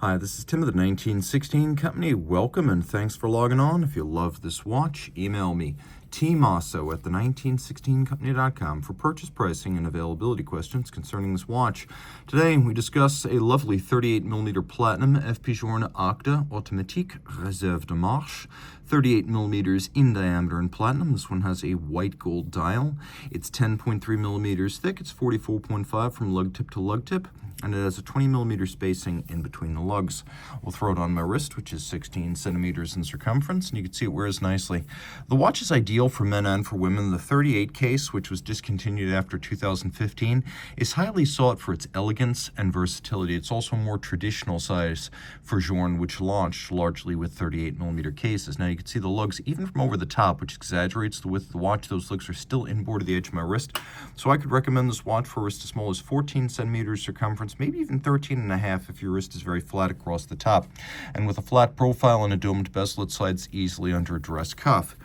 Hi, this is Tim of the 1916 Company. Welcome and thanks for logging on. If you love this watch, email me, Team Mosso at the1916company.com for purchase pricing and availability questions concerning this watch. Today, we discuss a lovely 38mm platinum FP Journe Octa Automatique Réserve de Marche, 38mm in diameter in platinum. This one has a white gold dial. It's 10.3mm thick. It's 44.5 from lug tip to lug tip, and it has a 20mm spacing in between the lugs. We'll throw it on my wrist, which is 16 centimeters in circumference, and you can see it wears nicely. The watch is ideal for men and for women. The 38 case, which was discontinued after 2015, is highly sought for its elegance and versatility. It's also a more traditional size for Journe, which launched largely with 38mm cases. Now you can see the lugs even from over the top, which exaggerates the width of the watch. Those lugs are still inboard to the edge of my wrist, so I could recommend this watch for a wrist as small as 14 centimeters circumference, maybe even 13.5 if your wrist is very flat across the top. And with a flat profile and a domed bezel, it slides easily under a dress cuff.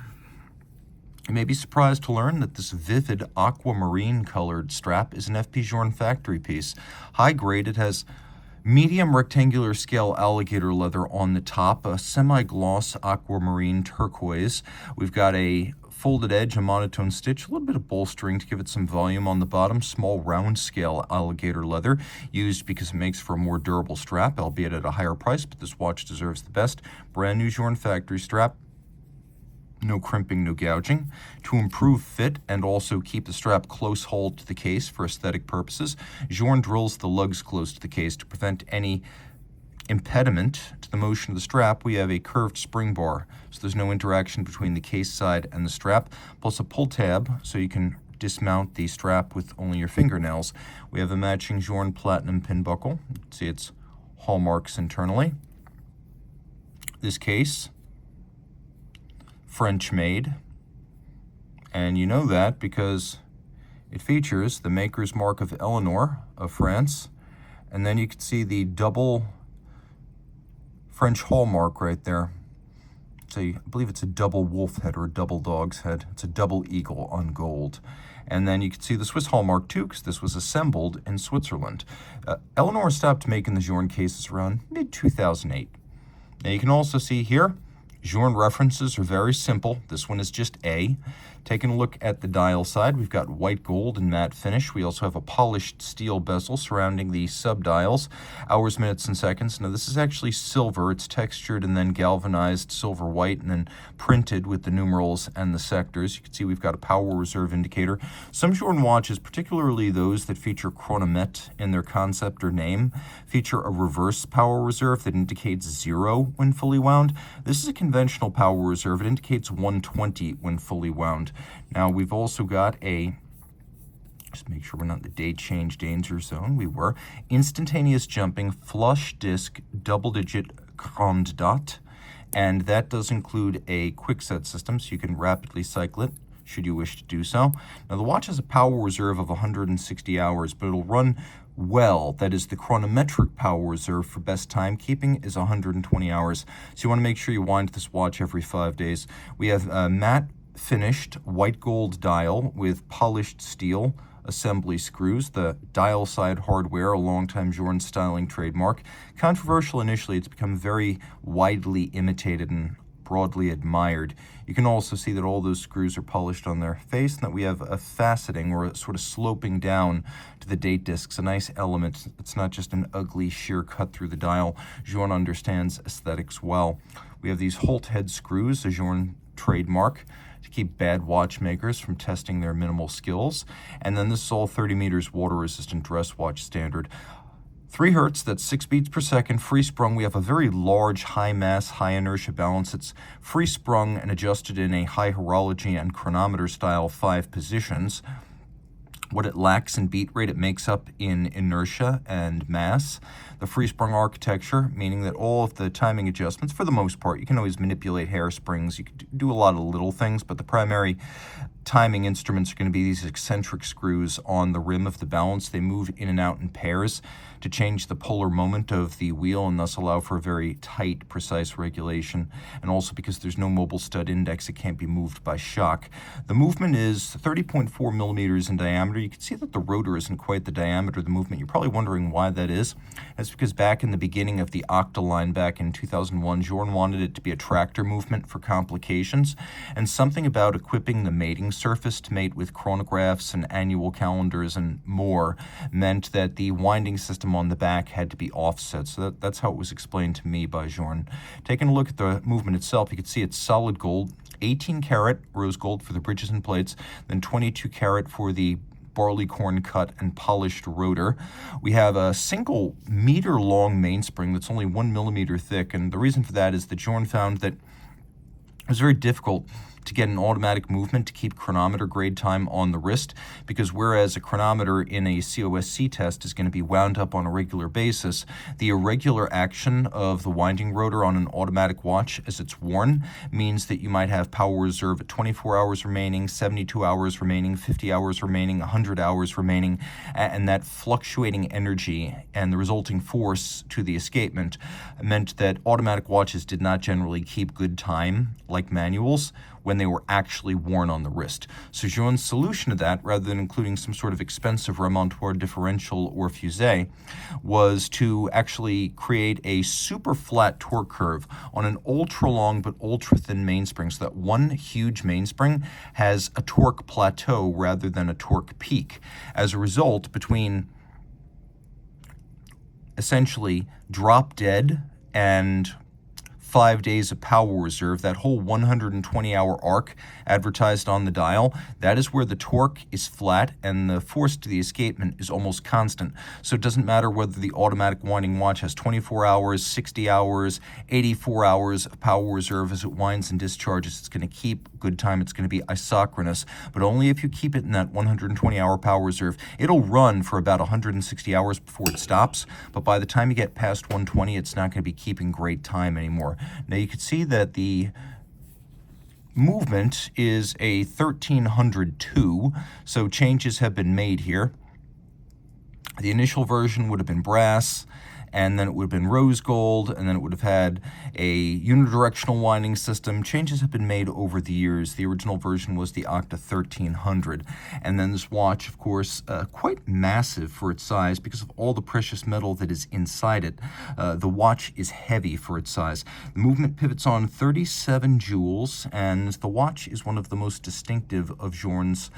You may be surprised to learn that this vivid aquamarine colored strap is an FP Journe factory piece. High grade, it has medium rectangular scale alligator leather on the top, a semi-gloss aquamarine turquoise. We've got a folded edge, a monotone stitch, a little bit of bolstering to give it some volume on the bottom, small round scale alligator leather used because it makes for a more durable strap, albeit at a higher price, but this watch deserves the best. Brand new Journe factory strap. No crimping, no gouging. To improve fit and also keep the strap close hauled to the case for aesthetic purposes, Journe drills the lugs close to the case to prevent any impediment to the motion of the strap. We have a curved spring bar, so there's no interaction between the case side and the strap, plus a pull tab so you can dismount the strap with only your fingernails. We have a matching Journe platinum pin buckle. You can see its hallmarks internally. This case, French made, and you know that because it features the maker's mark of Eleanor of France, and then you can see the double French hallmark right there. I believe it's a double wolf head or a double dog's head. It's a double eagle on gold. And then you can see the Swiss hallmark too, because this was assembled in Switzerland. Eleanor stopped making the Journe cases around mid-2008. Now you can also see here, Journe references are very simple. This one is just A. Taking a look at the dial side, we've got white gold and matte finish. We also have a polished steel bezel surrounding the sub-dials, hours, minutes, and seconds. Now this is actually silver. It's textured and then galvanized silver white and then printed with the numerals and the sectors. You can see we've got a power reserve indicator. Some Journe watches, particularly those that feature chronomet in their concept or name, feature a reverse power reserve that indicates 0 when fully wound. This is a conventional power reserve. It indicates 120 when fully wound. Now we've also got a, just make sure we're not in the date change danger zone, we were, instantaneous jumping flush disc double-digit grande date, and that does include a quick set system, so you can rapidly cycle it should you wish to do so. Now the watch has a power reserve of 160 hours, but it'll run well. That is, the chronometric power reserve for best timekeeping is 120 hours. So you want to make sure you wind this watch every 5 days. We have a matte finished white gold dial with polished steel assembly screws. The dial side hardware, a longtime Journe styling trademark. Controversial initially, it's become very widely imitated and broadly admired. You can also see that all those screws are polished on their face and that we have a faceting or a sort of sloping down to the date discs, a nice element. It's not just an ugly sheer cut through the dial. Journe understands aesthetics well. We have these Holt head screws, a Journe trademark, to keep bad watchmakers from testing their minimal skills. And then this is all 30 meters water-resistant dress watch standard. 3 hertz, that's 6 beats per second, free sprung. We have a very large, high mass, high inertia balance. It's free sprung and adjusted in a high horology and chronometer style 5 positions. What it lacks in beat rate, it makes up in inertia and mass. The free-sprung architecture, meaning that all of the timing adjustments, for the most part, you can always manipulate hairsprings. You can do a lot of little things, but the primary timing instruments are going to be these eccentric screws on the rim of the balance. They move in and out in pairs to change the polar moment of the wheel and thus allow for a very tight, precise regulation. And also because there's no mobile stud index, it can't be moved by shock. The movement is 30.4 millimeters in diameter. You can see that the rotor isn't quite the diameter of the movement. You're probably wondering why that is. That's because back in the beginning of the Octa line back in 2001, Journe wanted it to be a tractor movement for complications, and something about equipping the mating surface to mate with chronographs and annual calendars and more meant that the winding system on the back had to be offset. So that's how it was explained to me by Journe. Taking a look at the movement itself, you can see it's solid gold, 18 karat rose gold for the bridges and plates, then 22 karat for the barley corn cut and polished rotor. We have a single meter long mainspring that's only 1 millimeter thick, and the reason for that is that Journe found that it was very difficult to get an automatic movement to keep chronometer grade time on the wrist, because whereas a chronometer in a COSC test is going to be wound up on a regular basis, the irregular action of the winding rotor on an automatic watch as it's worn means that you might have power reserve at 24 hours remaining, 72 hours remaining, 50 hours remaining, 100 hours remaining, and that fluctuating energy and the resulting force to the escapement meant that automatic watches did not generally keep good time like manuals when they were actually worn on the wrist. So Journe's solution to that, rather than including some sort of expensive remontoir differential or fusee, was to actually create a super flat torque curve on an ultra long but ultra thin mainspring, so that one huge mainspring has a torque plateau rather than a torque peak. As a result, between essentially drop dead and 5 days of power reserve, that whole 120-hour arc advertised on the dial, that is where the torque is flat and the force to the escapement is almost constant. So it doesn't matter whether the automatic winding watch has 24 hours, 60 hours, 84 hours of power reserve. As it winds and discharges, it's going to keep good time. It's going to be isochronous, but only if you keep it in that 120-hour power reserve. It'll run for about 160 hours before it stops, but by the time you get past 120, it's not going to be keeping great time anymore. Now you can see that the movement is a 1302, so changes have been made here. The initial version would have been brass, and then it would have been rose gold, and then it would have had a unidirectional winding system. Changes have been made over the years. The original version was the Octa 1300. And then this watch, of course, quite massive for its size because of all the precious metal that is inside it. The watch is heavy for its size. The movement pivots on 37 jewels, and the watch is one of the most distinctive of Journe's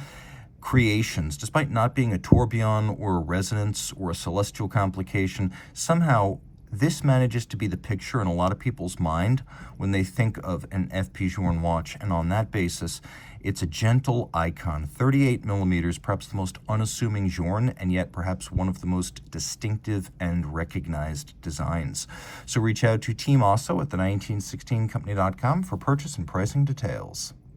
creations. Despite not being a tourbillon or a resonance or a celestial complication, somehow this manages to be the picture in a lot of people's mind when they think of an FP Journe watch, and on that basis, it's a gentle icon, 38 millimeters, perhaps the most unassuming Journe, and yet perhaps one of the most distinctive and recognized designs. So reach out to Team Mosso at the 1916company.com for purchase and pricing details.